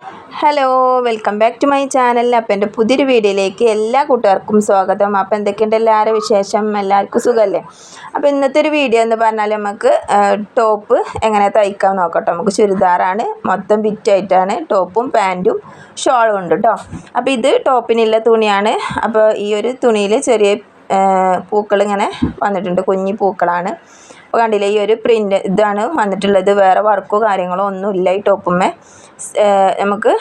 Hello welcome back to my channel. അപ്പോൾ എൻ്റെ പുതിയൊരു വീഡിയോയിലേക്ക് എല്ലാ കൂട്ടുകാർക്കും സ്വാഗതം. അപ്പോൾ എന്തൊക്കെയുണ്ട് എല്ലാവരും വിശേഷം? എല്ലാവർക്കും സുഖമല്ലേ? അപ്പോൾ ഇന്നത്തെ ഒരു വീഡിയോ എന്ന് പറഞ്ഞാൽ നമുക്ക് ടോപ്പ് എങ്ങനെ തയ്ക്കാൻ നോക്കട്ടെ. നമുക്ക് ചുരിദാറാണ്, മൊത്തം ബിറ്റായിട്ടാണ് ടോപ്പും പാൻറ്റും ഷോളും ഉണ്ട് കേട്ടോ. അപ്പോൾ ഇത് ടോപ്പിനുള്ള തുണിയാണ്. അപ്പോൾ ഈ ഒരു തുണിയിൽ ചെറിയ പൂക്കൾ ഇങ്ങനെ വന്നിട്ടുണ്ട്, കുഞ്ഞി പൂക്കളാണ്. അപ്പോൾ കണ്ടില്ലേ, ഈ ഒരു പ്രിൻ്റ് ഇതാണ് വന്നിട്ടുള്ളത്. വേറെ വർക്കോ കാര്യങ്ങളോ ഒന്നുമില്ല ഈ ടോപ്പുമ്മേ. നമുക്ക്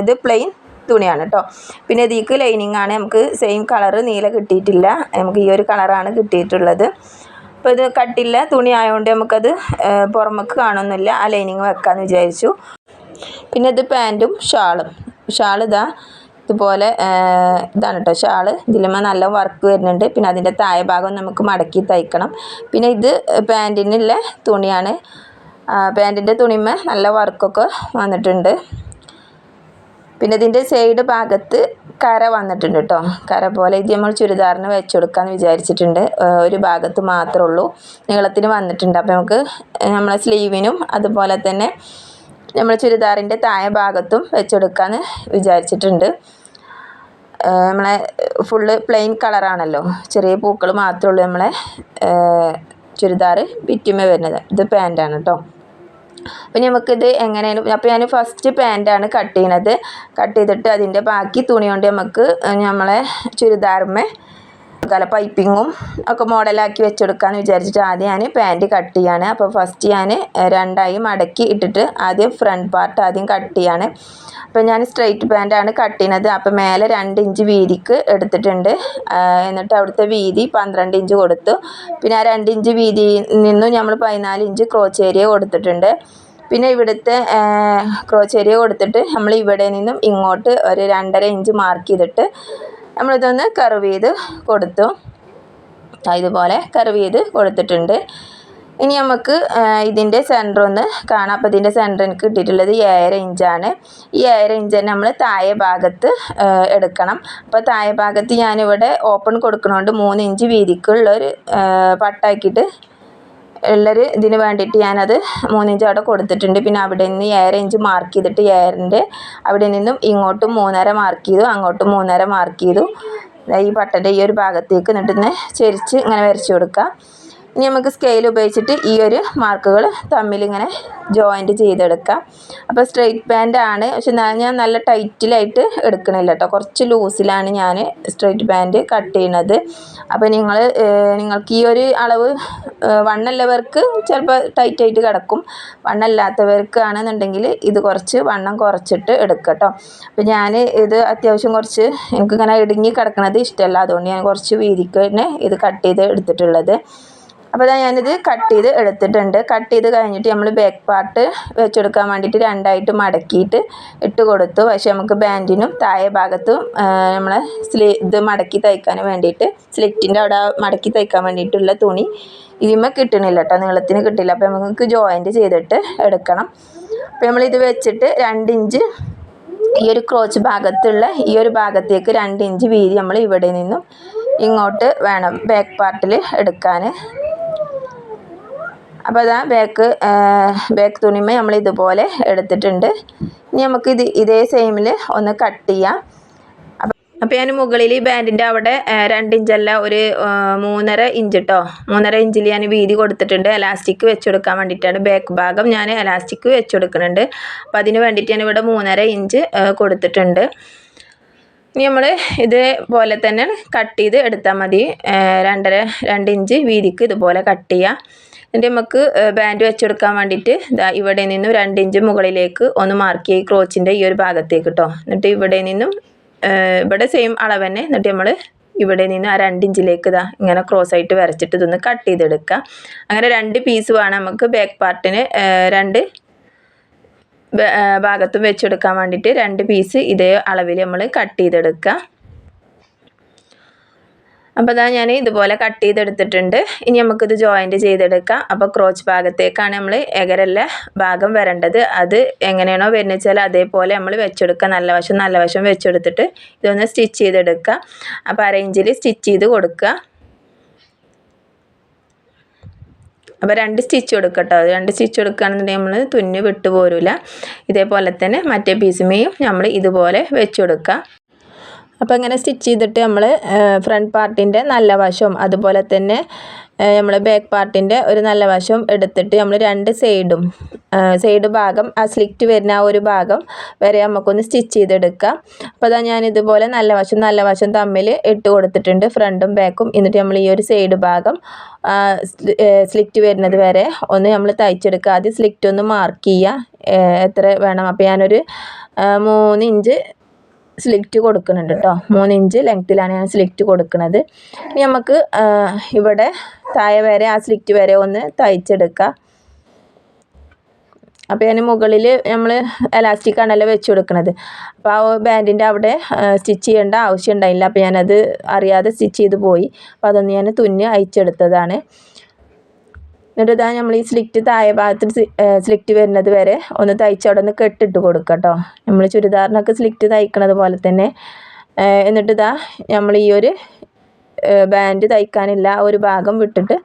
ഇത് പ്ലെയിൻ തുണിയാണ് കേട്ടോ. പിന്നെ ഇതിക്ക് ലൈനിങ് ആണ്. നമുക്ക് സെയിം കളറ് നീല കിട്ടിയിട്ടില്ല, നമുക്ക് ഈ ഒരു കളറാണ് കിട്ടിയിട്ടുള്ളത്. അപ്പോൾ ഇത് കട്ടില്ല തുണി ആയതുകൊണ്ട് നമുക്കത് പുറമേക്ക് കാണുന്നില്ല. ആ ലൈനിങ് വെക്കാമെന്ന് വിചാരിച്ചു. പിന്നെ ഇത് പാൻറ്റും ഷാൾ ഇതാ ഇതുപോലെ ഇതാണ് കേട്ടോ ഷാള്. ഇതിലുമ്പോൾ നല്ല വർക്ക് വരുന്നുണ്ട്. പിന്നെ അതിൻ്റെ താഴെ ഭാഗം നമുക്ക് മടക്കി തയ്ക്കണം. പിന്നെ ഇത് പാൻറ്റിനുള്ള തുണിയാണ്. പാൻറ്റിൻ്റെ തുണിമേ നല്ല വർക്കൊക്കെ വന്നിട്ടുണ്ട്. പിന്നെ ഇതിൻ്റെ സൈഡ് ഭാഗത്ത് കര വന്നിട്ടുണ്ട് കേട്ടോ. കര പോലെ ഇത് നമ്മൾ ചുരിദാറിന് വെച്ച് കൊടുക്കാമെന്ന് വിചാരിച്ചിട്ടുണ്ട്. ഒരു ഭാഗത്ത് മാത്രമേ ഉള്ളൂ, നീളത്തിന് വന്നിട്ടുണ്ട്. അപ്പോൾ നമുക്ക് നമ്മളെ സ്ലീവിനും അതുപോലെ തന്നെ നമ്മൾ ചുരിദാറിൻ്റെ താഴെ ഭാഗത്തും വെച്ചെടുക്കാമെന്ന് വിചാരിച്ചിട്ടുണ്ട്. നമ്മളെ ഫുള്ള് പ്ലെയിൻ കളറാണല്ലോ, ചെറിയ പൂക്കൾ മാത്രമേ ഉള്ളൂ നമ്മളെ ചുരിദാർ ബിറ്റുമേ വരുന്നത്. ഇത് പാൻറ്റാണ് കേട്ടോ. അപ്പം നമുക്കിത് എങ്ങനെയാണ്, അപ്പോൾ ഞാൻ ഫസ്റ്റ് പാൻറ്റാണ് കട്ട് ചെയ്യണത്. കട്ട് ചെയ്തിട്ട് അതിൻ്റെ ബാക്കി തുണി കൊണ്ട് നമുക്ക് നമ്മളെ ചുരിദാറുമേ പൈപ്പിങ്ങും ഒക്കെ മോഡലാക്കി വെച്ചെടുക്കാമെന്ന് വിചാരിച്ചിട്ട് ആദ്യം ഞാൻ പാൻറ്റ് കട്ട് ചെയ്യാണ്. അപ്പോൾ ഫസ്റ്റ് ഞാൻ രണ്ടായി മടക്കി ഇട്ടിട്ട് ആദ്യം ഫ്രണ്ട് പാർട്ട് ആദ്യം കട്ട് ചെയ്യാണ്. അപ്പോൾ ഞാൻ സ്ട്രെയിറ്റ് പാൻറ്റാണ് കട്ട് ചെയ്യുന്നത്. അപ്പോൾ മേലെ 2 ഇഞ്ച് വീതിക്ക് എടുത്തിട്ടുണ്ട്. എന്നിട്ട് അവിടുത്തെ വീതി 12 ഇഞ്ച് കൊടുത്തു. പിന്നെ ആ 2 ഇഞ്ച് വീതിയിൽ നിന്നും നമ്മൾ 14 ഇഞ്ച് ക്രോച്ച് ഏരിയ കൊടുത്തിട്ടുണ്ട്. പിന്നെ ഇവിടുത്തെ ക്രോച്ച് ഏരിയ കൊടുത്തിട്ട് നമ്മൾ ഇവിടെ നിന്നും ഇങ്ങോട്ട് ഒരു 2.5 ഇഞ്ച് മാർക്ക് ചെയ്തിട്ട് നമ്മളിതൊന്ന് കർവ് ചെയ്ത് കൊടുത്തു. ഇതുപോലെ കർവ് ചെയ്ത് കൊടുത്തിട്ടുണ്ട്. ഇനി നമുക്ക് ഇതിൻ്റെ സെൻറ്റർ ഒന്ന് കാണാം. അപ്പോൾ ഇതിൻ്റെ സെൻറ്റർ എനിക്ക് കിട്ടിയിട്ടുള്ളത് 7.5 ഇഞ്ചാണ്. ഈ 7.5 ഇഞ്ച് തന്നെ നമ്മൾ താഴെ ഭാഗത്ത് എടുക്കണം. അപ്പോൾ താഴെ ഭാഗത്ത് ഞാനിവിടെ ഓപ്പൺ കൊടുക്കുന്നതുകൊണ്ട് 3 ഇഞ്ച് വീതിക്കുള്ളൊരു പട്ടാക്കിയിട്ട് ഉള്ളൊരു ഇതിന് വേണ്ടിയിട്ട് ഞാനത് 3 ഇഞ്ച് അവിടെ കൊടുത്തിട്ടുണ്ട്. പിന്നെ അവിടെ നിന്ന് 7.5 ഇഞ്ച് മാർക്ക് ചെയ്തിട്ട് 7ൻ്റെ അവിടെ നിന്നും ഇങ്ങോട്ടും 3.5 മാർക്ക് ചെയ്തു, അങ്ങോട്ടും 3.5 മാർക്ക് ചെയ്തു. ഈ പട്ടൻ്റെ ഈ ഒരു ഭാഗത്തേക്ക് എന്നിട്ട് ഇങ്ങനെ ചെരിച്ച് ഇങ്ങനെ വരച്ച് കൊടുക്കുക. ഇനി നമുക്ക് സ്കെയിൽ ഉപയോഗിച്ചിട്ട് ഈ ഒരു മാർക്കുകൾ തമ്മിലിങ്ങനെ ജോയിൻറ്റ് ചെയ്തെടുക്കാം. അപ്പോൾ സ്ട്രെയിറ്റ് പാൻ്റ് ആണ്, പക്ഷെ ഞാൻ നല്ല ടൈറ്റിലായിട്ട് എടുക്കണില്ല കേട്ടോ. കുറച്ച് ലൂസിലാണ് ഞാൻ സ്ട്രെയിറ്റ് പാൻറ്റ് കട്ട് ചെയ്യണത്. അപ്പോൾ നിങ്ങൾക്ക് ഈ ഒരു അളവ് വണ്ണമുള്ളവർക്ക് ചിലപ്പോൾ ടൈറ്റായിട്ട് കിടക്കും. വണ്ണമില്ലാത്തവർക്കാണെന്നുണ്ടെങ്കിൽ ഇത് കുറച്ച് വണ്ണം കുറച്ചിട്ട് എടുക്കുക കേട്ടോ. അപ്പോൾ ഞാൻ ഇത് അത്യാവശ്യം കുറച്ച് എനിക്കിങ്ങനെ ഇടുങ്ങി കിടക്കണത് ഇഷ്ടമല്ല, അതുകൊണ്ട് ഞാൻ കുറച്ച് വീതിക്ക് തന്നെ ഇത് കട്ട് ചെയ്ത് എടുത്തിട്ടുള്ളത്. അപ്പോൾ ഞാനിത് കട്ട് ചെയ്ത് എടുത്തിട്ടുണ്ട്. കട്ട് ചെയ്ത് കഴിഞ്ഞിട്ട് നമ്മൾ ബാക്ക് പാർട്ട് വെച്ചെടുക്കാൻ വേണ്ടിയിട്ട് 2ആയിട്ട് മടക്കിയിട്ട് ഇട്ട് കൊടുത്തു. പക്ഷേ നമുക്ക് ബാൻഡിനും താഴെ ഭാഗത്തും നമ്മളെ ഇത് മടക്കി തയ്ക്കാൻ വേണ്ടിയിട്ട് സ്ലിറ്റിൻ്റെ അവിടെ മടക്കി തയ്ക്കാൻ വേണ്ടിയിട്ടുള്ള തുണി ഇതിന്മേൽ കിട്ടണില്ല കേട്ടോ, നീളത്തിന് കിട്ടില്ല. അപ്പോൾ നമുക്ക് ജോയിൻറ്റ് ചെയ്തിട്ട് എടുക്കണം. അപ്പോൾ നമ്മളിത് വെച്ചിട്ട് 2 ഇഞ്ച് ഈ ഒരു ക്രോച്ച് ഭാഗത്തുള്ള ഈ ഒരു ഭാഗത്തേക്ക് 2 ഇഞ്ച് വീതി നമ്മൾ ഇവിടെ നിന്നും ഇങ്ങോട്ട് വേണം ബാക്ക് പാർട്ടിൽ എടുക്കാൻ. അപ്പോൾ അതാ ബാക്ക് തുണിമേ നമ്മൾ ഇതുപോലെ എടുത്തിട്ടുണ്ട്. ഇനി നമുക്ക് ഇതേ സെയിമിൽ ഒന്ന് കട്ട് ചെയ്യാം. അപ്പോൾ ഞാൻ മുകളിൽ ഈ ബാൻഡിൻ്റെ അവിടെ 2 ഇഞ്ചല്ല, ഒരു 3.5 ഇഞ്ച് കേട്ടോ. 3.5 ഇഞ്ചിൽ ഞാൻ വീതി കൊടുത്തിട്ടുണ്ട്. എലാസ്റ്റിക് വെച്ചെടുക്കാൻ വേണ്ടിയിട്ടാണ്. ബാക്ക് ഭാഗം ഞാൻ എലാസ്റ്റിക് വെച്ചെടുക്കുന്നുണ്ട്. അപ്പോൾ അതിന് വേണ്ടിയിട്ട് ഞാൻ ഇവിടെ 3.5 ഇഞ്ച് കൊടുത്തിട്ടുണ്ട്. ഇനി നമ്മൾ ഇതുപോലെ തന്നെ കട്ട് ചെയ്ത് എടുത്താൽ മതി. 2 ഇഞ്ച് വീതിക്ക് ഇതുപോലെ കട്ട് ചെയ്യുക. എന്നിട്ട് നമുക്ക് ബാൻഡ് വെച്ചെടുക്കാൻ വേണ്ടിയിട്ട് ഇവിടെ നിന്നും 2 ഇഞ്ച് മുകളിലേക്ക് ഒന്ന് മാർക്ക് ചെയ്യും, ക്രോച്ചിൻ്റെ ഈ ഒരു ഭാഗത്തേക്ക് കേട്ടോ. എന്നിട്ട് ഇവിടെ നിന്നും ഇവിടെ സെയിം അളവ് തന്നെ. എന്നിട്ട് നമ്മൾ ഇവിടെ നിന്ന് ആ 2 ഇഞ്ചിലേക്ക് ഇങ്ങനെ ക്രോസ് ആയിട്ട് വരച്ചിട്ട് ഇതൊന്ന് കട്ട് ചെയ്തെടുക്കുക. അങ്ങനെ 2 പീസ് വേണം നമുക്ക് ബാക്ക് പാർട്ടിന് 2 ഭാഗത്തും വെച്ചെടുക്കാൻ വേണ്ടിയിട്ട് 2 പീസ് ഇതേ അളവിൽ നമ്മൾ കട്ട് ചെയ്തെടുക്കുക. അപ്പോൾ ഞാൻ ഇതുപോലെ കട്ട് ചെയ്തെടുത്തിട്ടുണ്ട്. ഇനി നമുക്കിത് ജോയിൻറ്റ് ചെയ്തെടുക്കാം. അപ്പോൾ ക്രോച്ച് ഭാഗത്തേക്കാണ് നമ്മൾ എകരല്ല ഭാഗം വരേണ്ടത്. അത് എങ്ങനെയാണോ വരുന്നത് വെച്ചാൽ അതേപോലെ നമ്മൾ വെച്ചെടുക്കുക. നല്ല വശം വെച്ചെടുത്തിട്ട് ഇതൊന്ന് സ്റ്റിച്ച് ചെയ്തെടുക്കുക. അപ്പോൾ 1/2 ഇഞ്ചിൽ സ്റ്റിച്ച് ചെയ്ത് കൊടുക്കുക. അപ്പോൾ 2 സ്റ്റിച്ച് കൊടുക്കുക കേട്ടോ. 2 സ്റ്റിച്ച് കൊടുക്കുകയാണെന്നുണ്ടെങ്കിൽ നമ്മൾ തുന്നി വിട്ടു പോരില്ല. ഇതേപോലെ തന്നെ മറ്റേ പീസുമേയും നമ്മൾ ഇതുപോലെ വെച്ച് കൊടുക്കുക. അപ്പോൾ ഇങ്ങനെ സ്റ്റിച്ച് ചെയ്തിട്ട് നമ്മൾ ഫ്രണ്ട് പാർട്ടിൻ്റെ നല്ല വശവും അതുപോലെ തന്നെ നമ്മൾ ബാക്ക് പാർട്ടിൻ്റെ ഒരു നല്ല വശം എടുത്തിട്ട് നമ്മൾ 2 സൈഡ് ഭാഗം ആ സ്ലിറ്റ് വരുന്ന ആ ഒരു ഭാഗം വരെ നമുക്കൊന്ന് സ്റ്റിച്ച് ചെയ്തെടുക്കാം. അപ്പോൾ അതാ ഞാൻ ഇതുപോലെ നല്ല വശം തമ്മിൽ ഇട്ട് കൊടുത്തിട്ടുണ്ട്, ഫ്രണ്ടും ബാക്കും. എന്നിട്ട് നമ്മൾ ഈ ഒരു സൈഡ് ഭാഗം സ്ലിറ്റ് വരുന്നത് വരെ ഒന്ന് നമ്മൾ തയ്ച്ചെടുക്കുക. ആദ്യം സ്ലിറ്റ് ഒന്ന് മാർക്ക് ചെയ്യുക എത്ര വേണം. അപ്പോൾ ഞാനൊരു 3 ഇഞ്ച് സ്ലിറ്റ് കൊടുക്കുന്നുണ്ട് കേട്ടോ. 3 ഇഞ്ച് ലെങ്ത്തിലാണ് ഞാൻ സ്ലിറ്റ് കൊടുക്കുന്നത്. ഇനി നമുക്ക് ഇവിടെ താഴെ വരെ ആ സ്ലിറ്റ് വരെ ഒന്ന് തയ്ച്ചെടുക്കുക. അപ്പോൾ ഞാൻ മുകളിൽ നമ്മൾ എലാസ്റ്റിക് ആണല്ലോ വെച്ച് കൊടുക്കുന്നത്. അപ്പോൾ ആ ബാൻഡിൻ്റെ അവിടെ സ്റ്റിച്ച് ചെയ്യേണ്ട ആവശ്യം ഉണ്ടായില്ല. അപ്പോൾ ഞാനത് അറിയാതെ സ്റ്റിച്ച് ചെയ്ത് പോയി. അപ്പോൾ അതൊന്ന് ഞാൻ തുന്നി അയച്ചെടുത്തതാണ്. എന്നിട്ട് ഇതാ നമ്മൾ ഈ സ്ലിറ്റ് താഴെ ഭാഗത്ത് സ്ലിറ്റ് വരുന്നത് വരെ ഒന്ന് തയ്ച്ച് അവിടെ ഒന്ന് കെട്ടിട്ട് കൊടുക്കുക കേട്ടോ. നമ്മൾ ചുരിദാറിനൊക്കെ സ്ലിറ്റ് തയ്ക്കണത് പോലെ തന്നെ. എന്നിട്ട് ഇതാ നമ്മൾ ഈ ഒരു ബാൻഡ് തയ്ക്കാനില്ല ആ ഒരു ഭാഗം വിട്ടിട്ട്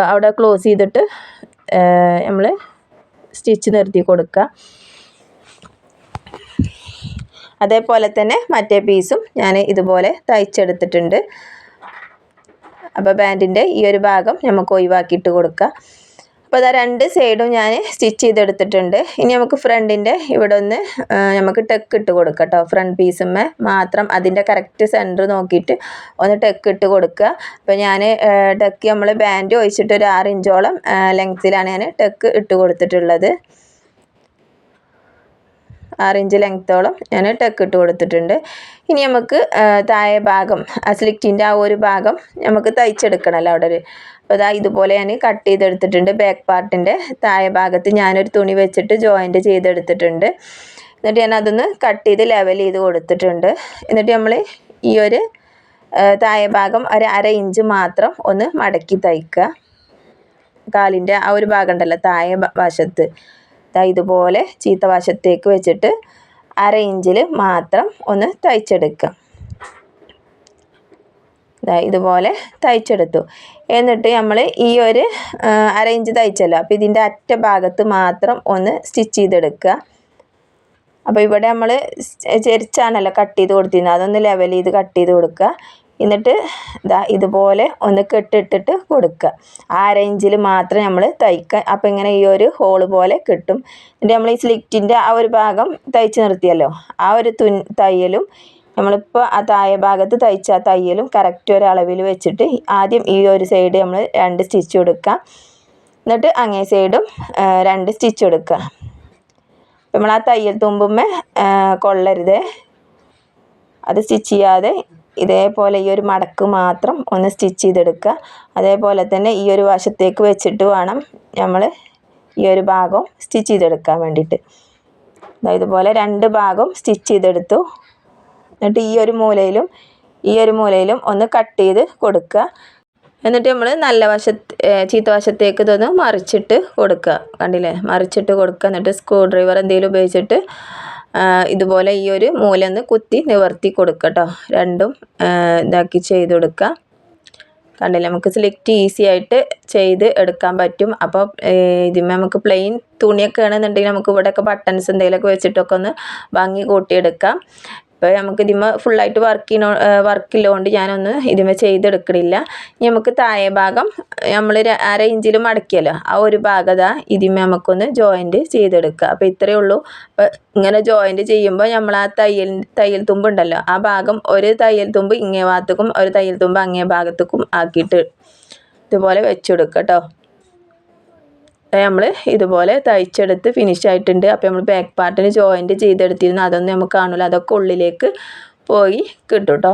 അവിടെ ക്ലോസ് ചെയ്തിട്ട് നമ്മൾ സ്റ്റിച്ച് നിർത്തി കൊടുക്കുക. അതേപോലെ തന്നെ മറ്റേ പീസും ഞാൻ ഇതുപോലെ തയ്ച്ചെടുത്തിട്ടുണ്ട്. അപ്പോൾ ബാൻഡിൻ്റെ ഈ ഒരു ഭാഗം നമുക്ക് ഒഴിവാക്കിയിട്ട് കൊടുക്കുക. അപ്പോൾ അതാ 2 സൈഡും ഞാൻ സ്റ്റിച്ച് ചെയ്തെടുത്തിട്ടുണ്ട്. ഇനി നമുക്ക് ഫ്രണ്ടിൻ്റെ ഇവിടെ ഒന്ന് നമുക്ക് ടെക്ക് ഇട്ട് കൊടുക്കുക കേട്ടോ. ഫ്രണ്ട് പീസുമ്മേ മാത്രം അതിൻ്റെ കറക്റ്റ് സെൻറ്റർ നോക്കിയിട്ട് ഒന്ന് ടെക്ക് ഇട്ട് കൊടുക്കുക. അപ്പോൾ ഞാൻ ടെക്ക് നമ്മൾ ബാൻഡ് ഒഴിച്ചിട്ട് ഒരു 6 ഇഞ്ചോളം ലെങ്ത്തിലാണ് ഞാൻ ടെക്ക് ഇട്ട് കൊടുത്തിട്ടുള്ളത്. 6 ഇഞ്ച് ലെങ്ത്തോളം ഞാൻ ടെക്ക് ഇട്ട് കൊടുത്തിട്ടുണ്ട്. ഇനി നമുക്ക് താഴെ ഭാഗം ആ സ്ലിറ്റിൻ്റെ ആ ഒരു ഭാഗം നമുക്ക് തയ്ച്ചെടുക്കണമല്ലോ അവിടെ. അപ്പോൾ അതാ ഇതുപോലെ ഞാൻ കട്ട് ചെയ്തെടുത്തിട്ടുണ്ട്. ബാക്ക് പാർട്ടിൻ്റെ താഴെ ഭാഗത്ത് ഞാനൊരു തുണി വെച്ചിട്ട് ജോയിൻറ്റ് ചെയ്തെടുത്തിട്ടുണ്ട്. എന്നിട്ട് ഞാൻ അതൊന്ന് കട്ട് ചെയ്ത് ലെവൽ ചെയ്ത് കൊടുത്തിട്ടുണ്ട്. എന്നിട്ട് നമ്മൾ ഈ ഒരു താഴെ ഭാഗം ഒരു 1/2 ഇഞ്ച് മാത്രം ഒന്ന് മടക്കി തയ്ക്കുക. കാലിൻ്റെ ആ ഒരു ഭാഗം ഉണ്ടല്ലോ താഴെ വശത്ത്, ഇതുപോലെ ചീത്ത വശത്തേക്ക് വെച്ചിട്ട് 1/2 ഇഞ്ചിൽ മാത്രം ഒന്ന് തയ്ച്ചെടുക്കുക. ഇതുപോലെ തയ്ച്ചെടുത്തു. എന്നിട്ട് നമ്മൾ ഈ ഒരു 1/2 ഇഞ്ച് തയ്ച്ചല്ലോ. അപ്പോൾ ഇതിൻ്റെ അറ്റ ഭാഗത്ത് മാത്രം ഒന്ന് സ്റ്റിച്ച് ചെയ്തെടുക്കുക. അപ്പോൾ ഇവിടെ നമ്മൾ ചെരിച്ചാണല്ലോ കട്ട് ചെയ്ത് കൊടുത്തിരുന്നത്, അതൊന്ന് ലെവൽ ചെയ്ത് കട്ട് ചെയ്ത് കൊടുക്കുക. എന്നിട്ട് ഇതുപോലെ ഒന്ന് കെട്ടിട്ടിട്ട് കൊടുക്കുക. 1/2 ഇഞ്ചിൽ മാത്രം നമ്മൾ തയ്ക്കുക. അപ്പോൾ ഇങ്ങനെ ഈ ഒരു ഹോള് പോലെ കിട്ടും. എന്നിട്ട് നമ്മൾ ഈ സ്ലിറ്റിൻ്റെ ആ ഒരു ഭാഗം തയ്ച്ച് നിർത്തിയല്ലോ, ആ ഒരു തയ്യലും നമ്മളിപ്പോൾ ആ താഴെ ഭാഗത്ത് തയ്ച്ച ആ തയ്യലും കറക്റ്റ് ഒരളവിൽ വെച്ചിട്ട് ആദ്യം ഈ ഒരു സൈഡ് നമ്മൾ 2 സ്റ്റിച്ച് കൊടുക്കുക. എന്നിട്ട് അങ്ങേ സൈഡും 2 സ്റ്റിച്ച് കൊടുക്കുക. നമ്മൾ ആ തയ്യൽ തുമ്പുമ്മേ കൊള്ളരുത്, അത് സ്റ്റിച്ച് ചെയ്യാതെ ഇതേപോലെ ഈ ഒരു മടക്ക് മാത്രം ഒന്ന് സ്റ്റിച്ച് ചെയ്തെടുക്കുക. അതേപോലെ തന്നെ ഈ ഒരു വശത്തേക്ക് വെച്ചിട്ട് വേണം നമ്മൾ ഈ ഒരു ഭാഗം സ്റ്റിച്ച് ചെയ്തെടുക്കാൻ വേണ്ടിയിട്ട്. ഇതുപോലെ 2 ഭാഗം സ്റ്റിച്ച് ചെയ്തെടുത്തു. എന്നിട്ട് ഈ ഒരു മൂലയിലും ഒന്ന് കട്ട് ചെയ്ത് കൊടുക്കുക. എന്നിട്ട് നമ്മൾ ചീത്ത വശത്തേക്ക് ഇതൊന്ന് മറിച്ചിട്ട് കൊടുക്കുക. കണ്ടില്ലേ, മറിച്ചിട്ട് കൊടുക്കുക. എന്നിട്ട് സ്ക്രൂ ഡ്രൈവർ എന്തെങ്കിലും ഉപയോഗിച്ചിട്ട് ഇതുപോലെ ഈ ഒരു മൂല ഒന്ന് കുത്തി നിവർത്തി കൊടുക്കുക കേട്ടോ. രണ്ടും ഇതാക്കി ചെയ്ത് കൊടുക്കുക. കണ്ടില്ലേ, നമുക്ക് സ്ലിറ്റ് ഈസി ആയിട്ട് ചെയ്ത് എടുക്കാൻ പറ്റും. അപ്പോൾ ഇതിന്മേൽ നമുക്ക് പ്ലെയിൻ തുണിയൊക്കെ ആണെന്നുണ്ടെങ്കിൽ നമുക്ക് ഇവിടെയൊക്കെ ബട്ടൺസ് എന്തെങ്കിലുമൊക്കെ വെച്ചിട്ടൊക്കെ ഒന്ന് ഭംഗി കൂട്ടിയെടുക്കാം. ഇപ്പോൾ നമുക്ക് ഇതിന്മേൽ ഫുള്ളായിട്ട് വർക്കില്ലോണ്ട് ഞാനൊന്ന് ഇതിന്മേൽ ചെയ്തെടുക്കണില്ല. ഇനി നമുക്ക് താഴെ ഭാഗം നമ്മൾ 1/2 ഇഞ്ചിൽ മടക്കിയല്ലോ, ആ ഒരു ഭാഗത ഇതിന്മേൽ നമുക്കൊന്ന് ജോയിൻറ്റ് ചെയ്തെടുക്കുക. അപ്പോൾ ഇത്രയേ ഉള്ളൂ. അപ്പോൾ ഇങ്ങനെ ജോയിൻറ്റ് ചെയ്യുമ്പോൾ നമ്മൾ ആ തയ്യൽ തുമ്പ് ഉണ്ടല്ലോ, ആ ഭാഗം ഒരു തയ്യൽ തുമ്പ് ഇങ്ങേ ഭാഗത്തേക്കും ഒരു തയ്യൽ തുമ്പ് അങ്ങേ ഭാഗത്തേക്കും ആക്കിയിട്ട് ഇതുപോലെ വെച്ചെടുക്കുക കേട്ടോ. നമ്മൾ ഇതുപോലെ തയ്ച്ചെടുത്ത് ഫിനിഷ് ആയിട്ടുണ്ട്. അപ്പോൾ നമ്മൾ ബാക്ക് പാർട്ടിന് ജോയിൻറ്റ് ചെയ്തെടുത്തിരുന്നു, അതൊന്നും നമുക്ക് കാണില്ല, അതൊക്കെ ഉള്ളിലേക്ക് പോയി കിട്ടും കേട്ടോ.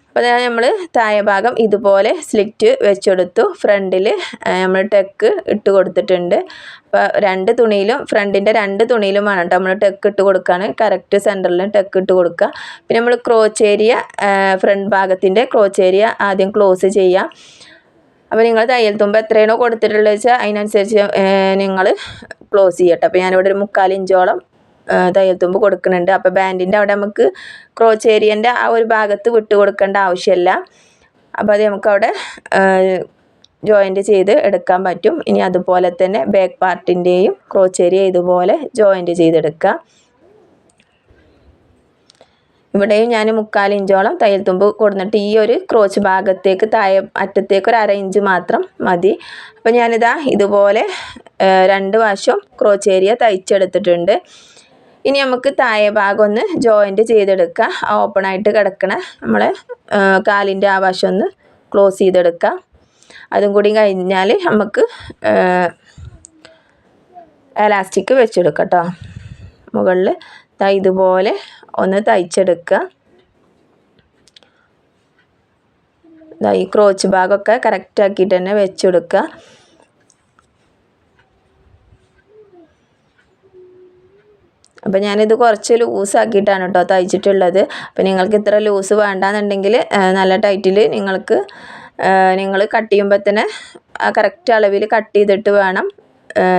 അപ്പോൾ നമ്മൾ താഴെ ഭാഗം ഇതുപോലെ സ്ലിറ്റ് വെച്ചെടുത്തു. ഫ്രണ്ടിൽ നമ്മൾ ടെക്ക് ഇട്ട് കൊടുത്തിട്ടുണ്ട്. അപ്പോൾ 2 തുണിയിലും ഫ്രണ്ടിൻ്റെ 2 തുണിയിലും വേണം കേട്ടോ നമ്മൾ ടെക്ക് ഇട്ട് കൊടുക്കുകയാണ്. കറക്റ്റ് സെൻറ്ററിൽ ടെക്ക് ഇട്ട് കൊടുക്കുക. പിന്നെ നമ്മൾ ക്രോച്ച് ഏരിയ, ഫ്രണ്ട് ഭാഗത്തിൻ്റെ ക്രോച്ച് ഏരിയ ആദ്യം ക്ലോസ് ചെയ്യാം. അപ്പോൾ നിങ്ങൾ തയ്യൽ തുമ്പ് എത്രയാണോ കൊടുത്തിട്ടുള്ളത് വെച്ചാൽ അതിനനുസരിച്ച് നിങ്ങൾ ക്ലോസ് ചെയ്യട്ടെ. അപ്പോൾ ഞാനിവിടെ ഒരു 3/4 ഇഞ്ചോളം തയ്യൽ തുമ്പ് കൊടുക്കുന്നുണ്ട്. അപ്പോൾ ബാൻഡിൻ്റെ അവിടെ നമുക്ക് ക്രോച്ച് ഏരിയൻ്റെ ആ ഒരു ഭാഗത്ത് വിട്ട് കൊടുക്കേണ്ട ആവശ്യമില്ല. അപ്പോൾ അത് നമുക്കവിടെ ജോയിൻറ്റ് ചെയ്ത് എടുക്കാൻ പറ്റും. ഇനി അതുപോലെ തന്നെ ബാക്ക് പാർട്ടിൻ്റെയും ക്രോച്ച് ഏരിയ ഇതുപോലെ ജോയിൻറ്റ് ചെയ്തെടുക്കുക. ഇവിടെയും ഞാൻ 3/4 ഇഞ്ചോളം തയ്യൽ തുമ്പ് കൊടുത്തിട്ട് ഈ ഒരു ക്രോച്ച് ഭാഗത്തേക്ക് താഴെ അറ്റത്തേക്ക് ഒരു 1/2 ഇഞ്ച് മാത്രം മതി. അപ്പോൾ ഞാനിതാ ഇതുപോലെ 2 വശവും ക്രോച്ച് ഏരിയ തയ്ച്ചെടുത്തിട്ടുണ്ട്. ഇനി നമുക്ക് താഴെ ഭാഗം ഒന്ന് ജോയിൻറ്റ് ചെയ്തെടുക്കുക. ഓപ്പണായിട്ട് കിടക്കണ നമ്മളെ കാലിൻ്റെ ആ വശം ഒന്ന് ക്ലോസ് ചെയ്തെടുക്കുക. അതും കൂടി കഴിഞ്ഞാൽ നമുക്ക് എലാസ്റ്റിക് വെച്ചെടുക്കാം കേട്ടോ. മുകളിൽ ഇതുപോലെ ഒന്ന് തയ്ച്ചെടുക്കുക. ഈ ക്രോച്ച് ഭാഗമൊക്കെ കറക്റ്റാക്കിയിട്ട് തന്നെ വെച്ചെടുക്കുക. അപ്പോൾ ഞാനിത് കുറച്ച് ലൂസാക്കിയിട്ടാണ് കേട്ടോ തയ്ച്ചിട്ടുള്ളത്. അപ്പോൾ നിങ്ങൾക്ക് ഇത്ര ലൂസ് വേണ്ടാന്നുണ്ടെങ്കിൽ നല്ല ടൈറ്റിൽ നിങ്ങൾ കട്ട് ചെയ്യുമ്പോൾ തന്നെ കറക്റ്റ് അളവിൽ കട്ട് ചെയ്തിട്ട് വേണം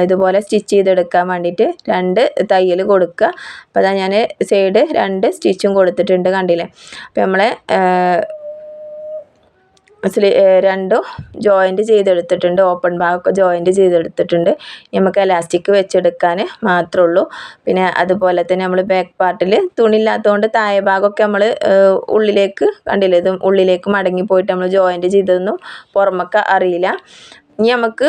ഇതുപോലെ സ്റ്റിച്ച് ചെയ്തെടുക്കാൻ വേണ്ടിയിട്ട് 2 തയ്യൽ കൊടുക്കുക. അപ്പോൾ അതാ ഞാൻ സൈഡ് 2 സ്റ്റിച്ചും കൊടുത്തിട്ടുണ്ട്, കണ്ടില്ലേ. അപ്പോൾ നമ്മളെ രണ്ടും ജോയിൻറ്റ് ചെയ്തെടുത്തിട്ടുണ്ട്. ഓപ്പൺ ഭാഗമൊക്കെ ജോയിൻറ്റ് ചെയ്തെടുത്തിട്ടുണ്ട്. നമുക്ക് എലാസ്റ്റിക് വെച്ചെടുക്കാൻ മാത്രമേ ഉള്ളൂ. പിന്നെ അതുപോലെ തന്നെ നമ്മൾ ബാക്ക് പാർട്ടിൽ തുണിയില്ലാത്തതുകൊണ്ട് താഴെ ഭാഗമൊക്കെ നമ്മൾ ഉള്ളിലേക്ക് കണ്ടില്ലേ, ഇതും ഉള്ളിലേക്ക് മടങ്ങി പോയിട്ട് നമ്മൾ ജോയിൻറ്റ് ചെയ്തതൊന്നും പുറമൊക്കെ അറിയില്ല. ഇനി നമുക്ക്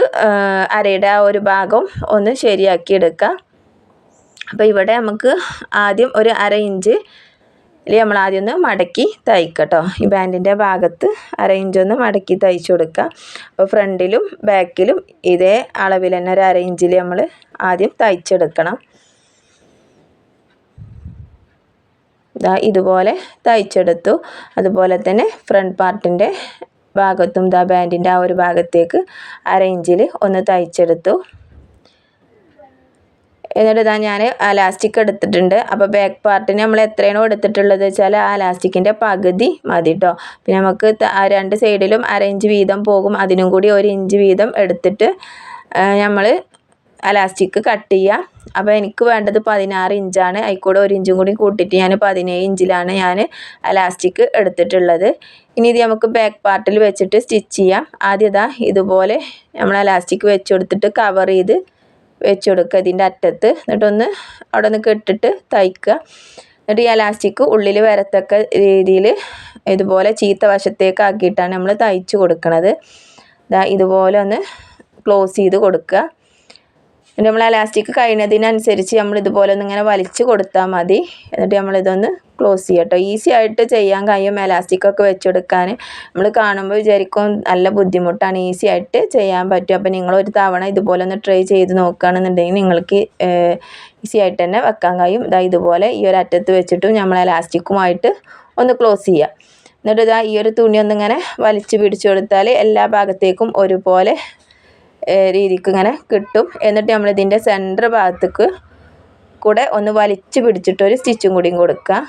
അരയുടെ ആ ഒരു ഭാഗം ഒന്ന് ശരിയാക്കി എടുക്കാം. അപ്പോൾ ഇവിടെ നമുക്ക് ആദ്യം ഒരു 1/2 ഇഞ്ച് നമ്മൾ ആദ്യം ഒന്ന് മടക്കി തയ്ക്കട്ടോ. ഈ ബാൻഡിൻ്റെ ഭാഗത്ത് 1/2 ഇഞ്ച് ഒന്ന് മടക്കി തയ്ച്ചു കൊടുക്കുക. അപ്പോൾ ഫ്രണ്ടിലും ബാക്കിലും ഇതേ അളവിൽ തന്നെ ഒരു 1/2 ഇഞ്ചിൽ നമ്മൾ ആദ്യം തയ്ച്ചെടുക്കണം. ഇതുപോലെ തയ്ച്ചെടുത്തു. അതുപോലെ തന്നെ ഫ്രണ്ട് പാർട്ടിൻ്റെ ഭാഗത്തും ബാൻഡിൻ്റെ ആ ഒരു ഭാഗത്തേക്ക് 1/2 ഇഞ്ചിൽ ഒന്ന് തയ്ച്ചെടുത്തു. എന്നിട്ട് ഞാൻ എലാസ്റ്റിക് എടുത്തിട്ടുണ്ട്. അപ്പോൾ ബാക്ക് പാർട്ടിന് നമ്മൾ എത്രയാണോ എടുത്തിട്ടുള്ളത് വെച്ചാൽ ആ എലാസ്റ്റിക്കിൻ്റെ പകുതി മതി കേട്ടോ. പിന്നെ നമുക്ക് 2 സൈഡിലും 1/2 ഇഞ്ച് വീതം പോകും. അതിനും കൂടി 1 ഇഞ്ച് വീതം എടുത്തിട്ട് നമ്മൾ എലാസ്റ്റിക് കട്ട് ചെയ്യുക. അപ്പോൾ എനിക്ക് വേണ്ടത് 16 ഇഞ്ചാണ്. അതിൽക്കൂടെ 1 ഇഞ്ചും കൂടി കൂട്ടിയിട്ട് ഞാൻ 17 ഇഞ്ചിലാണ് ഞാൻ എലാസ്റ്റിക് എടുത്തിട്ടുള്ളത്. ഇനി ഇത് നമുക്ക് ബാക്ക് പാർട്ടിൽ വെച്ചിട്ട് സ്റ്റിച്ച് ചെയ്യാം. ആദ്യം ഇതുപോലെ നമ്മൾ എലാസ്റ്റിക് വെച്ച് കൊടുത്തിട്ട് കവർ ചെയ്ത് വെച്ച് കൊടുക്കുക ഇതിൻ്റെ അറ്റത്ത്. എന്നിട്ടൊന്ന് അവിടെ ഒന്ന് കെട്ടിട്ട് തയ്ക്കുക. എന്നിട്ട് ഈ എലാസ്റ്റിക് ഉള്ളിൽ വരത്തക്ക രീതിയിൽ ഇതുപോലെ ചീത്ത വശത്തേക്ക് ആക്കിയിട്ടാണ് നമ്മൾ തയ്ച്ച് കൊടുക്കുന്നത്. ഇതുപോലെ ഒന്ന് ക്ലോസ് ചെയ്ത് കൊടുക്കുക. എന്നിട്ട് നമ്മൾ എലാസ്റ്റിക് കഴിയുന്നതിനനുസരിച്ച് നമ്മൾ ഇതുപോലെ ഒന്ന് ഇങ്ങനെ വലിച്ച് കൊടുത്താൽ മതി. എന്നിട്ട് നമ്മളിതൊന്ന് ക്ലോസ് ചെയ്യാം കേട്ടോ. ഈസി ആയിട്ട് ചെയ്യാൻ കഴിയും എലാസ്റ്റിക്കൊക്കെ വെച്ചെടുക്കാൻ. നമ്മൾ കാണുമ്പോൾ വിചാരിക്കും നല്ല ബുദ്ധിമുട്ടാണ്, ഈസി ആയിട്ട് ചെയ്യാൻ പറ്റും. അപ്പോൾ നിങ്ങളൊരു തവണ ഇതുപോലെ ഒന്ന് ട്രൈ ചെയ്ത് നോക്കുകയാണെന്നുണ്ടെങ്കിൽ നിങ്ങൾക്ക് ഈസി ആയിട്ട് തന്നെ വെക്കാൻ കഴിയും. ഇതുപോലെ ഈ ഒരു അറ്റത്ത് വെച്ചിട്ടും നമ്മൾ എലാസ്റ്റിക്കുമായിട്ട് ഒന്ന് ക്ലോസ് ചെയ്യുക. എന്നിട്ട് ഈ ഒരു തുണി ഒന്നിങ്ങനെ വലിച്ച് പിടിച്ചു കൊടുത്താൽ എല്ലാ ഭാഗത്തേക്കും ഒരുപോലെ രീതിക്ക് ഇങ്ങനെ കിട്ടും. എന്നിട്ട് നമ്മളിതിൻ്റെ സെൻറ്റർ ഭാഗത്തേക്ക് കൂടെ ഒന്ന് വലിച്ച് പിടിച്ചിട്ടൊരു സ്റ്റിച്ചും കൂടിയും കൊടുക്കുക.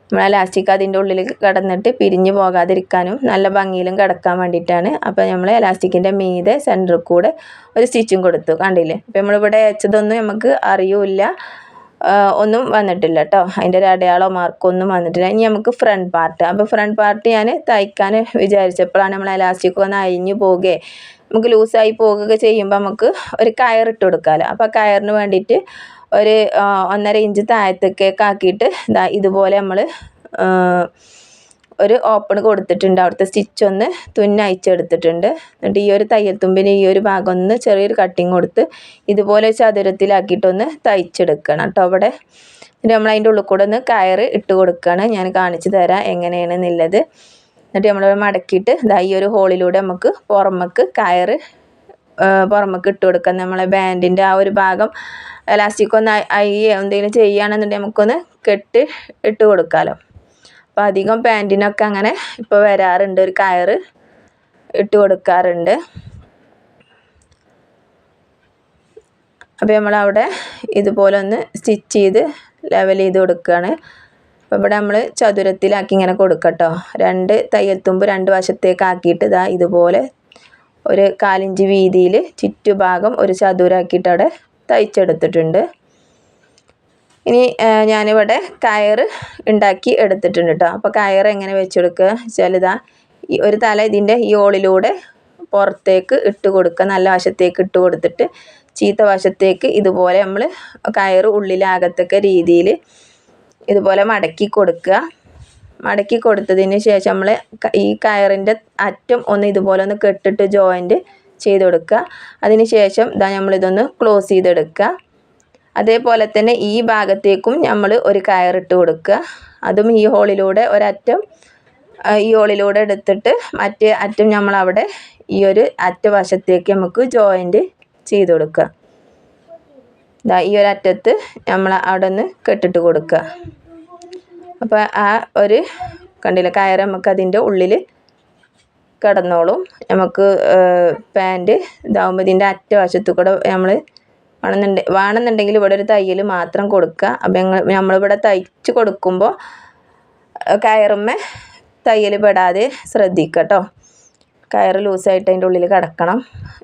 നമ്മൾ എലാസ്റ്റിക് അതിൻ്റെ ഉള്ളിൽ കിടന്നിട്ട് പിരിഞ്ഞ് പോകാതിരിക്കാനും നല്ല ഭംഗിയിലും കിടക്കാൻ വേണ്ടിയിട്ടാണ്. അപ്പോൾ നമ്മൾ എലാസ്റ്റിക്കിൻ്റെ മീതെ സെൻറ്ററിൽ കൂടെ ഒരു സ്റ്റിച്ചും കൊടുത്തു, കണ്ടില്ലേ. അപ്പോൾ നമ്മളിവിടെ വെച്ചതൊന്നും നമുക്ക് അറിയില്ല, ഒന്നും വന്നിട്ടില്ല കേട്ടോ. അതിൻ്റെ ഒരു അടയാളോ മാർക്കൊന്നും വന്നിട്ടില്ല. ഇനി നമുക്ക് ഫ്രണ്ട് പാർട്ട്. അപ്പോൾ ഫ്രണ്ട് പാർട്ട് ഞാൻ തയ്ക്കാൻ വിചാരിച്ചപ്പോഴാണ് നമ്മൾ എലാസ്റ്റിക് ഒന്ന് അഴിഞ്ഞു പോവുകയെ നമുക്ക് ലൂസായി പോകുക ചെയ്യുമ്പോൾ നമുക്ക് ഒരു കയറിട്ട് കൊടുക്കാമല്ലോ. അപ്പോൾ കയറിന് വേണ്ടിയിട്ട് ഒരു 1.5 ഇഞ്ച് താഴത്തേക്കൊക്കെ ആക്കിയിട്ട് ഇതുപോലെ നമ്മൾ ഒരു ഓപ്പൺ കൊടുത്തിട്ടുണ്ട്. അവിടുത്തെ സ്റ്റിച്ച് ഒന്ന് തുന്നയച്ചെടുത്തിട്ടുണ്ട്. എന്നിട്ട് ഈ ഒരു തയ്യൽ തുമ്പിന് ഈ ഒരു ഭാഗം ഒന്ന് ചെറിയൊരു കട്ടിങ് കൊടുത്ത് ഇതുപോലെ ചതുരത്തിലാക്കിയിട്ടൊന്ന് തയ്ച്ചെടുക്കണം കേട്ടോ. അവിടെ എന്നിട്ട് നമ്മൾ അതിൻ്റെ ഉള്ളിൽ കൂടെ ഒന്ന് കയറ് ഇട്ട് കൊടുക്കുകയാണ്. ഞാൻ കാണിച്ചു തരാം എങ്ങനെയാണെന്നുള്ളത്. എന്നിട്ട് നമ്മൾ മടക്കിയിട്ട് ഈ ഒരു ഹോളിലൂടെ നമുക്ക് പുറമേക്ക് കയറ് പുറമേക്ക് ഇട്ട് കൊടുക്കാം. നമ്മളെ ബാൻഡിൻ്റെ ആ ഒരു ഭാഗം എലാസ്റ്റിക് ഒന്ന് എന്തെങ്കിലും ചെയ്യുകയാണെന്നുണ്ടെങ്കിൽ നമുക്കൊന്ന് കെട്ട് ഇട്ട് കൊടുക്കാമല്ലോ. അപ്പോൾ അധികം പാൻറ്റിനൊക്കെ അങ്ങനെ ഇപ്പോൾ വരാറുണ്ട്, ഒരു കയറ് ഇട്ട് കൊടുക്കാറുണ്ട്. അപ്പോൾ നമ്മളവിടെ ഇതുപോലെ ഒന്ന് സ്റ്റിച്ച് ചെയ്ത് ലെവൽ ചെയ്ത് കൊടുക്കുകയാണ്. അപ്പോൾ ഇവിടെ നമ്മൾ ചതുരത്തിലാക്കി ഇങ്ങനെ കൊടുക്കട്ടോ. 2 തയ്യൽ തുമ്പ് 2 വശത്തേക്ക് ആക്കിയിട്ട് ഇതുപോലെ ഒരു 1/4 ഇഞ്ച് വീതിയിൽ ചുറ്റുഭാഗം ഒരു ചതുരാക്കിയിട്ട് അവിടെ തയ്ച്ചെടുത്തിട്ടുണ്ട്. ഇനി ഞാനിവിടെ കയറ് ഉണ്ടാക്കി എടുത്തിട്ടുണ്ട് കേട്ടോ. അപ്പോൾ കയറ് എങ്ങനെ വെച്ചെടുക്കുക വെച്ചാൽ ഈ ഒരു തല ഇതിൻ്റെ ഈ ഹോളിലൂടെ പുറത്തേക്ക് ഇട്ട് കൊടുക്കുക. നല്ല വശത്തേക്ക് ഇട്ട് കൊടുത്തിട്ട് ചീത്ത വശത്തേക്ക് ഇതുപോലെ നമ്മൾ കയറ് ഉള്ളിലാകത്തക്ക രീതിയിൽ ഇതുപോലെ മടക്കി കൊടുക്കുക. മടക്കി കൊടുത്തതിന് ശേഷം നമ്മൾ ഈ കയറിൻ്റെ അറ്റം ഒന്ന് ഇതുപോലെ ഒന്ന് കെട്ടിട്ട് ജോയിൻറ്റ് ചെയ്ത് കൊടുക്കുക. അതിന് ശേഷം നമ്മളിതൊന്ന് ക്ലോസ് ചെയ്തെടുക്കുക. അതേപോലെ തന്നെ ഈ ഭാഗത്തേക്കും നമ്മൾ ഒരു കയറിട്ട് കൊടുക്കുക. അതും ഈ ഹോളിലൂടെ ഒരറ്റം ഈ ഹോളിലൂടെ എടുത്തിട്ട് മറ്റേ അറ്റം നമ്മളവിടെ ഈ ഒരു അറ്റവശത്തേക്ക് നമുക്ക് ജോയിൻറ്റ് ചെയ്ത് കൊടുക്കുക. ഈ ഒരു അറ്റത്ത് നമ്മൾ അവിടെ നിന്ന് കെട്ടിട്ട് കൊടുക്കുക. അപ്പോൾ ആ ഒരു കണ്ടില്ല കയറ് നമുക്ക് അതിൻ്റെ ഉള്ളിൽ കിടന്നോളും. നമുക്ക് പാൻറ്റ് ഇതാകുമ്പോൾ ഇതിൻ്റെ അറ്റവശത്ത് കൂടെ നമ്മൾ വേണമെന്നുണ്ടെങ്കിൽ ഇവിടെ ഒരു തയ്യൽ മാത്രം കൊടുക്കുക. അപ്പം നമ്മളിവിടെ തയ്ച്ച് കൊടുക്കുമ്പോൾ കയറുമ്മേ തയ്യൽ പെടാതെ ശ്രദ്ധിക്കുക കേട്ടോ. കയറ് ലൂസായിട്ട് അതിൻ്റെ ഉള്ളിൽ കിടക്കണം.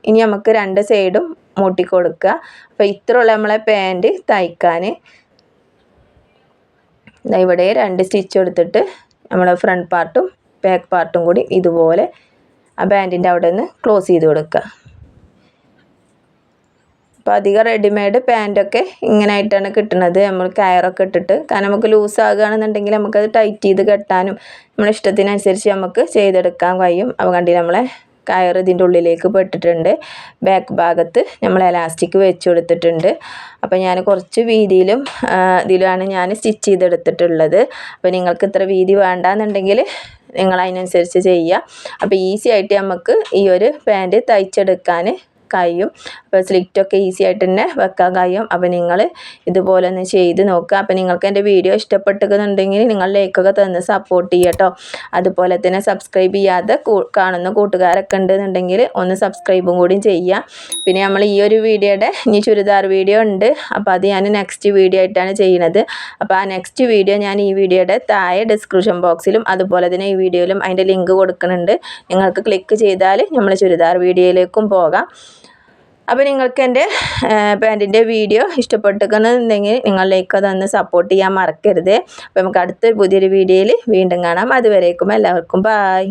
ഇനി നമുക്ക് രണ്ട് സൈഡും മൂട്ടി കൊടുക്കുക. അപ്പോൾ ഇത്രയുള്ള നമ്മളെ പാൻറ്റ് തയ്ക്കാൻ ഇവിടെ 2 സ്റ്റിച്ച് എടുത്തിട്ട് നമ്മൾ ഫ്രണ്ട് പാർട്ടും ബാക്ക് പാർട്ടും കൂടി ഇതുപോലെ ആ പാൻറ്റിൻ്റെ അവിടെ നിന്ന് ക്ലോസ് ചെയ്ത് കൊടുക്കുക. അപ്പോൾ അധികം റെഡിമെയ്ഡ് പാൻറ്റൊക്കെ ഇങ്ങനെയായിട്ടാണ് കിട്ടുന്നത്. നമ്മൾ കയറൊക്കെ ഇട്ടിട്ട്, കാരണം നമുക്ക് ലൂസ് ആകുകയാണെന്നുണ്ടെങ്കിൽ നമുക്കത് ടൈറ്റ് ചെയ്ത് കെട്ടാനും നമ്മുടെ ഇഷ്ടത്തിനനുസരിച്ച് നമുക്ക് ചെയ്തെടുക്കാൻ കഴിയും. അപ്പോൾ കണ്ടില്ല നമ്മളെ കയർ ഇതിൻ്റെ ഉള്ളിലേക്ക് പെട്ടിട്ടുണ്ട്. ബാക്ക് ഭാഗത്ത് നമ്മൾ എലാസ്റ്റിക് വെച്ച് കൊടുത്തിട്ടുണ്ട്. അപ്പോൾ ഞാൻ കുറച്ച് വീതിയിലും ഇതിലാണ് ഞാൻ സ്റ്റിച്ച് ചെയ്തെടുത്തിട്ടുള്ളത്. അപ്പോൾ നിങ്ങൾക്ക് ഇത്ര വീതി വേണ്ടാന്നുണ്ടെങ്കിൽ നിങ്ങൾ അതിനനുസരിച്ച് ചെയ്യുക. അപ്പോൾ ഈസി ആയിട്ട് നമുക്ക് ഈ ഒരു പാൻറ്റ് തയ്ച്ചെടുക്കാൻ കഴിയും. അപ്പോൾ സ്ലിറ്റൊക്കെ ഈസി ആയിട്ട് തന്നെ വെക്കാൻ കഴിയും. അപ്പോൾ നിങ്ങൾ ഇതുപോലെ ഒന്ന് ചെയ്ത് നോക്കുക. അപ്പോൾ നിങ്ങൾക്ക് എൻ്റെ വീഡിയോ ഇഷ്ടപ്പെട്ടുന്നുണ്ടെങ്കിൽ നിങ്ങൾ ലൈക്കൊക്കെ തന്ന് സപ്പോർട്ട് ചെയ്യുക കേട്ടോ. അതുപോലെ തന്നെ സബ്സ്ക്രൈബ് ചെയ്യാതെ കാണുന്ന കൂട്ടുകാരൊക്കെ ഉണ്ടെന്നുണ്ടെങ്കിൽ ഒന്ന് സബ്സ്ക്രൈബും കൂടി ചെയ്യുക. പിന്നെ നമ്മൾ ഈ ഒരു വീഡിയോയുടെ ഇനി ചുരിദാർ വീഡിയോ ഉണ്ട്. അപ്പോൾ അത് ഞാൻ നെക്സ്റ്റ് വീഡിയോ ആയിട്ടാണ് ചെയ്യുന്നത്. അപ്പോൾ ആ നെക്സ്റ്റ് വീഡിയോ ഞാൻ ഈ വീഡിയോയുടെ താഴെ ഡിസ്ക്രിപ്ഷൻ ബോക്സിലും അതുപോലെ തന്നെ ഈ വീഡിയോയിലും അതിൻ്റെ ലിങ്ക് കൊടുക്കുന്നുണ്ട്. നിങ്ങൾക്ക് ക്ലിക്ക് ചെയ്താൽ നമ്മൾ ചുരിദാർ വീഡിയോയിലേക്കും പോകാം. അപ്പോൾ നിങ്ങൾക്ക് എൻ്റെ പാൻറ്റിൻ്റെ വീഡിയോ ഇഷ്ടപ്പെട്ടിരിക്കുന്നുണ്ടെങ്കിൽ നിങ്ങൾ ലൈക്ക് തന്ന് സപ്പോർട്ട് ചെയ്യാൻ മറക്കരുത്. അപ്പോൾ നമുക്ക് അടുത്തൊരു പുതിയൊരു വീഡിയോയിൽ വീണ്ടും കാണാം. അതുവരേക്കും എല്ലാവർക്കും ബായ്.